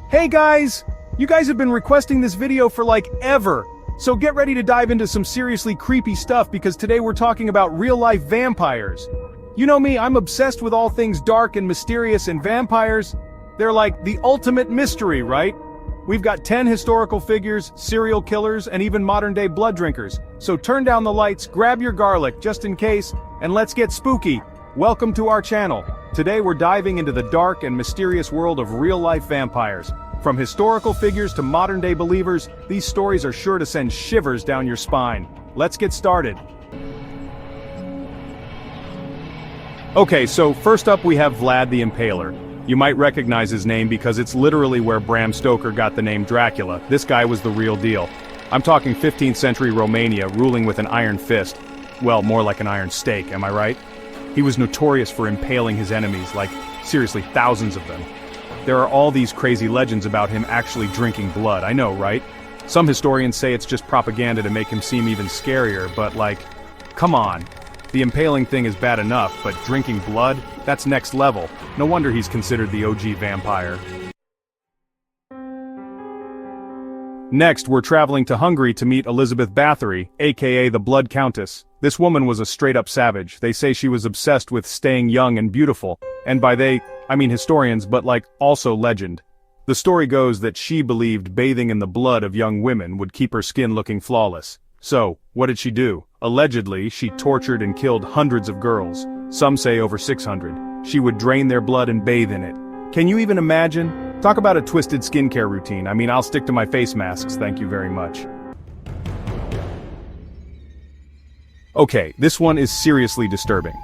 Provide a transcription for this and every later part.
Hey guys! You guys have been requesting this video for like ever, so get ready to dive into some seriously creepy stuff because today we're talking about real-life vampires. You know me, I'm obsessed with all things dark and mysterious, and vampires, they're like the ultimate mystery, right? We've got 10 historical figures, serial killers, and even modern-day blood drinkers. So turn down the lights, grab your garlic just in case, and let's get spooky. Welcome to our channel. Today we're diving into the dark and mysterious world of real-life vampires. From historical figures to modern-day believers, these stories are sure to send shivers down your spine. Let's get started. Okay, so first up we have Vlad the Impaler. You might recognize his name because it's literally where Bram Stoker got the name Dracula. This guy was the real deal. I'm talking 15th century Romania, ruling with an iron fist. Well, more like an iron stake, am I right? He was notorious for impaling his enemies, like, seriously, thousands of them. There are all these crazy legends about him actually drinking blood, I know, right? Some historians say it's just propaganda to make him seem even scarier, but like, come on. The impaling thing is bad enough, but drinking blood? That's next level. No wonder he's considered the OG vampire. Next, we're traveling to Hungary to meet Elizabeth Bathory, aka the Blood Countess. This woman was a straight-up savage. They say she was obsessed with staying young and beautiful. And by they, I mean historians, but like, also legend. The story goes that she believed bathing in the blood of young women would keep her skin looking flawless. So, what did she do? Allegedly, she tortured and killed hundreds of girls. Some say over 600. She would drain their blood and bathe in it. Can you even imagine? Talk about a twisted skincare routine. I mean, I'll stick to my face masks, thank you very much. Okay, this one is seriously disturbing.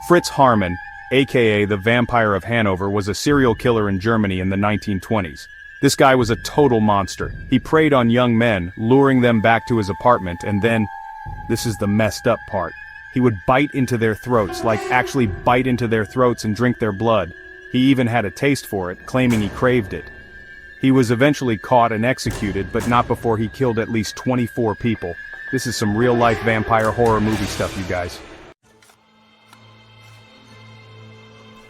Fritz Haarmann, aka the Vampire of Hanover, was a serial killer in Germany in the 1920s. This guy was a total monster. He preyed on young men, luring them back to his apartment, and then, this is the messed up part, he would bite into their throats, like actually bite into their throats and drink their blood. He even had a taste for it, claiming he craved it. He was eventually caught and executed, but not before he killed at least 24 people. This is some real-life vampire horror movie stuff, you guys.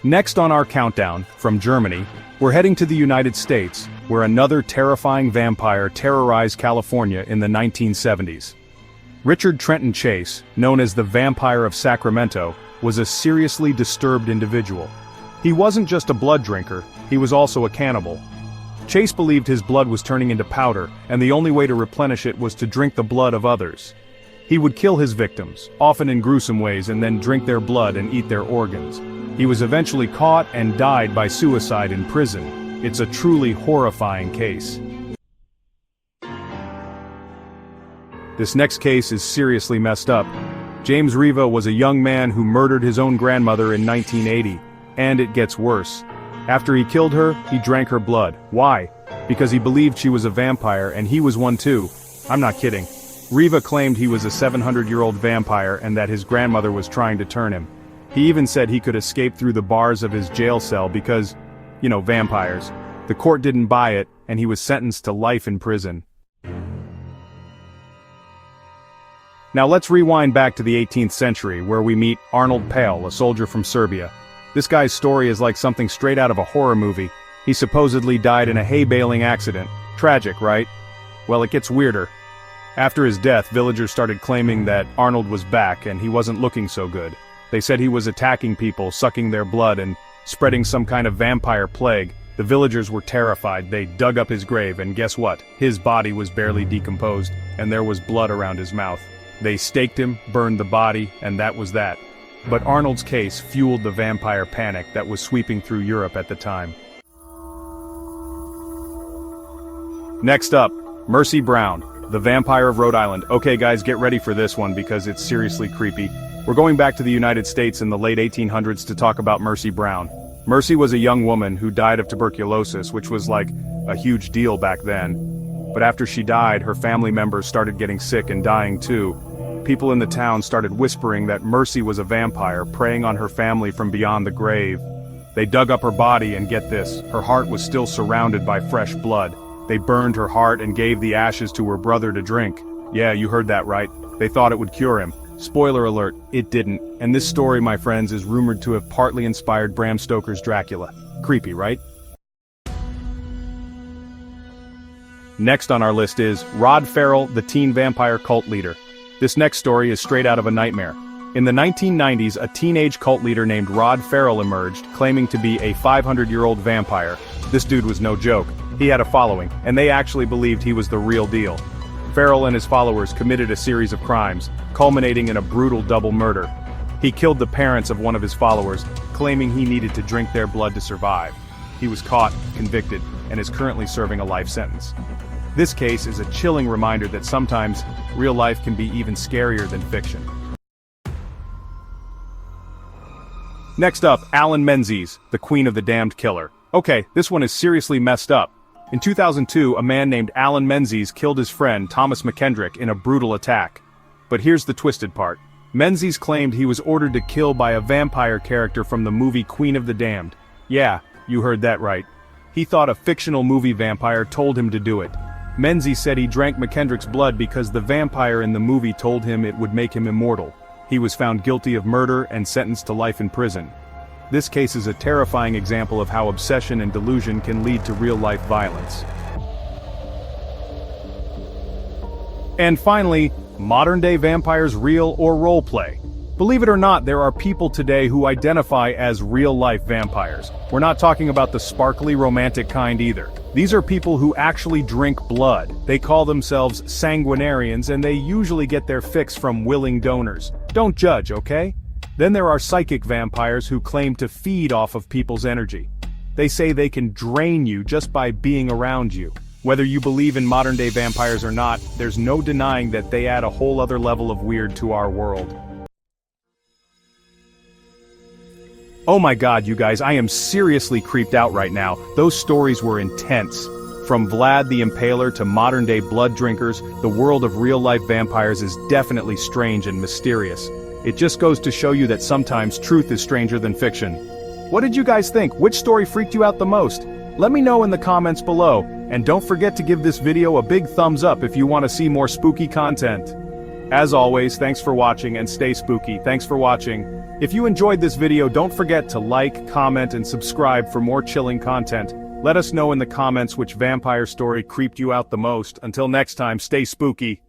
Next on our countdown, from Germany, we're heading to the United States, where another terrifying vampire terrorized California in the 1970s. Richard Trenton Chase, known as the Vampire of Sacramento, was a seriously disturbed individual. He wasn't just a blood drinker, he was also a cannibal. Chase believed his blood was turning into powder, and the only way to replenish it was to drink the blood of others. He would kill his victims, often in gruesome ways, and then drink their blood and eat their organs. He was eventually caught and died by suicide in prison. It's a truly horrifying case. This next case is seriously messed up. James Riva was a young man who murdered his own grandmother in 1980. And it gets worse. After he killed her, he drank her blood. Why? Because he believed she was a vampire, and he was one too. I'm not kidding. Riva claimed he was a 700-year-old vampire and that his grandmother was trying to turn him. He even said he could escape through the bars of his jail cell because, you know, vampires. The court didn't buy it, and he was sentenced to life in prison. Now let's rewind back to the 18th century, where we meet Arnold Pale, a soldier from Serbia. This guy's story is like something straight out of a horror movie. He supposedly died in a hay baling accident. Tragic, right? Well, it gets weirder. After his death, villagers started claiming that Arnold was back and he wasn't looking so good. They said he was attacking people, sucking their blood, and spreading some kind of vampire plague. The villagers were terrified. They dug up his grave, and guess what? His body was barely decomposed, and there was blood around his mouth. They staked him, burned the body, and that was that. But Arnold's case fueled the vampire panic that was sweeping through Europe at the time. Next up, Mercy Brown, the Vampire of Rhode Island. Okay guys, get ready for this one because it's seriously creepy. We're going back to the United States in the late 1800s to talk about Mercy Brown. Mercy was a young woman who died of tuberculosis, which was like a huge deal back then. But after she died, her family members started getting sick and dying too. People in the town started whispering that Mercy was a vampire, preying on her family from beyond the grave. They dug up her body, and get this, her heart was still surrounded by fresh blood. They burned her heart and gave the ashes to her brother to drink. Yeah, you heard that right. They thought it would cure him. Spoiler alert, it didn't. And this story, my friends, is rumored to have partly inspired Bram Stoker's Dracula. Creepy, right? Next on our list is Rod Ferrell, the teen vampire cult leader. This next story is straight out of a nightmare. In the 1990s, a teenage cult leader named Rod Ferrell emerged, claiming to be a 500-year-old vampire. This dude was no joke. He had a following, and they actually believed he was the real deal. Ferrell and his followers committed a series of crimes, culminating in a brutal double murder. He killed the parents of one of his followers, claiming he needed to drink their blood to survive. He was caught, convicted, and is currently serving a life sentence. This case is a chilling reminder that sometimes real life can be even scarier than fiction. Next up, Allen Menzies, the Queen of the Damned killer. Okay, this one is seriously messed up. In 2002, a man named Allen Menzies killed his friend Thomas McKendrick in a brutal attack. But here's the twisted part. Menzies claimed he was ordered to kill by a vampire character from the movie Queen of the Damned. Yeah, you heard that right. He thought a fictional movie vampire told him to do it. Menzies said he drank McKendrick's blood because the vampire in the movie told him it would make him immortal. He was found guilty of murder and sentenced to life in prison. This case is a terrifying example of how obsession and delusion can lead to real-life violence. And finally, modern-day vampires real or role-play? Believe it or not, there are people today who identify as real-life vampires. We're not talking about the sparkly romantic kind either. These are people who actually drink blood. They call themselves sanguinarians, and they usually get their fix from willing donors. Don't judge, okay? Then there are psychic vampires who claim to feed off of people's energy. They say they can drain you just by being around you. Whether you believe in modern-day vampires or not, there's no denying that they add a whole other level of weird to our world. Oh my god, you guys, I am seriously creeped out right now. Those stories were intense. From Vlad the Impaler to modern-day blood drinkers, the world of real-life vampires is definitely strange and mysterious. It just goes to show you that sometimes truth is stranger than fiction. What did you guys think? Which story freaked you out the most? Let me know in the comments below, and don't forget to give this video a big thumbs up if you want to see more spooky content. As always, thanks for watching and stay spooky. Thanks for watching. If you enjoyed this video, don't forget to like, comment, and subscribe for more chilling content. Let us know in the comments which vampire story creeped you out the most. Until next time, stay spooky.